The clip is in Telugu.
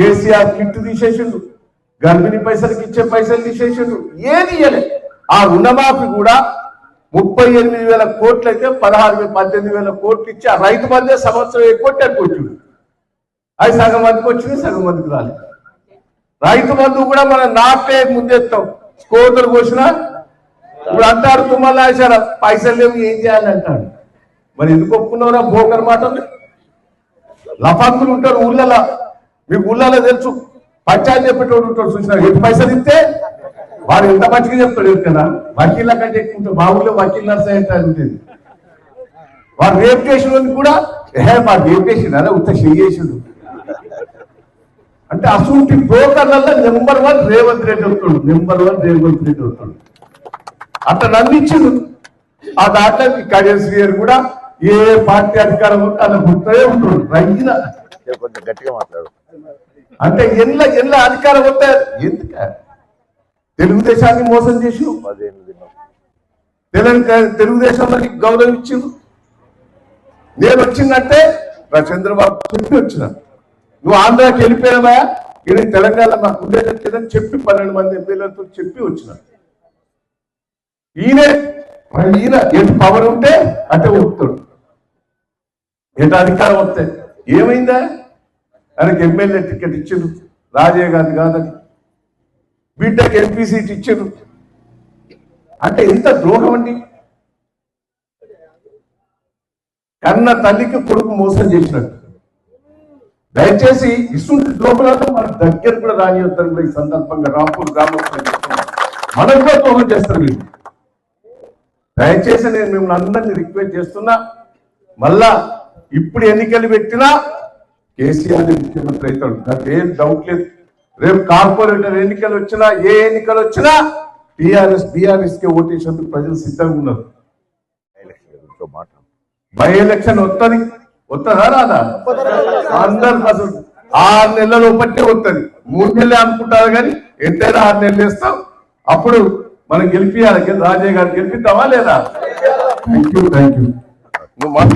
కేసీఆర్ కిట్ తీసేసిండు, గర్భిణీ పైసలకి ఇచ్చే పైసలు తీసేసిండు, ఏది ఇయ్యలే. ఆ రుణమాఫీ కూడా 38,000 కోట్లు అయితే 18,000 కోట్లు ఇచ్చి ఆ రైతు మధ్య సంవత్సరం ఎక్కువ వచ్చిండు. అది సగం మందికి వచ్చింది, సగం మందికి రాలేదు. రైతు బంధువు కూడా మనం నాటే ముందెత్తాం, కోతలు కోసినా ఇప్పుడు అంటారు తుమ్మలా వేసారా పైసలు లేవు ఏం చేయాలంటాడు. మరి ఎందుకు ఒప్పుకున్నారా బోకర్ మాటలు? లఫాంతులు ఉంటారు ఊళ్ళలో, మీకు ఊళ్ళలో తెలుసు, పంచాయతీ చెప్పేటోడు ఉంటాడు చూసినారు. ఎటు పైసలు ఇస్తే వాడు ఎంత మంచిగా చెప్తాడు కదా, వకీళ్ళ కంటే ఎక్కువ మా ఊళ్ళో వకీల్ నర్సే ఉంటుంది. వాడు రేపు చేసిన కూడా వాడు రేపు చేసిండు అదే ఉత్త చేసిండు అంటే అసలు బ్రోకర్లలో నెంబర్ 1 రేవంత్ రెడ్డి అవుతాడు, నెంబర్ 1 రేవంత్ రెడ్డి అవుతాడు. అట్లా నమ్మించిండు. ఆ దాంట్లో కళ్యాణ్ గారు కూడా ఏ పార్టీ అధికారం ఉంటే అలా గుర్తనే ఉంటాడు. రైతున కొంచెం గట్టిగా మాట్లాడు అంటే ఎల్ల అధికారం వస్తే ఎందుక తెలుగుదేశాన్ని మోసం చేసి తెలుగుదేశంలో గౌరవం ఇచ్చిండు. నేను వచ్చిందంటే చంద్రబాబు చెప్పి వచ్చిన, నువ్వు ఆంధ్రాకి వెళ్ళిపోయినవా ఇది తెలంగాణ మాకు ఉండేటట్లేదని చెప్పి 12 మంది ఎమ్మెల్యేలతో చెప్పి వచ్చిన. ఈయన ఎటు పవర్ ఉంటే అటే ఊపుతాడు, ఎటు అధికారం వస్తే ఏమైందా ఆయనకి ఎమ్మెల్యే టికెట్ ఇచ్చిండు, రాజయ్య గారిని కాదని, బిడ్డకి ఎంపీ సీట్ ఇచ్చిండు. అంటే ఎంత ద్రోహం అండి. కన్న తల్లికి కొడుకు మోసం చేసినట్టు. దయచేసి ఇసుంటి ద్రోహులను మన దగ్గర కూడా రానివద్దని కూడా ఈ సందర్భంగా రాంపూర్ గ్రామం మనం కూడా ద్రోహం చేస్తారు వీళ్ళు. దయచేసి నేను మిమ్మల్ని అందరినీ రిక్వెస్ట్ చేస్తున్నా, మళ్ళా ఇప్పుడు ఎన్నికలు పెట్టినా కేసీఆర్ ముఖ్యమంత్రి అవుతాడు, నాకు ఏం డౌట్ లేదు. రేపు కార్పొరేటర్ ఎన్నికలు వచ్చినా ఏ ఎన్నికలు వచ్చినా బీఆర్ఎస్ కి ఓటేసేందుకు ప్రజలు సిద్ధంగా ఉన్నారు. బై ఎలక్షన్ వస్తుందా రాదా? అందరు అసలు 6 నెలల బట్టే వస్తుంది, 3 నెలలే అనుకుంటారు కానీ ఎంతైనా 6 నెలలు వేస్తాం. అప్పుడు మనం గెలిపియాలి, రాజయ్య గారు గెలిపిద్దామా లేదా? Thank you.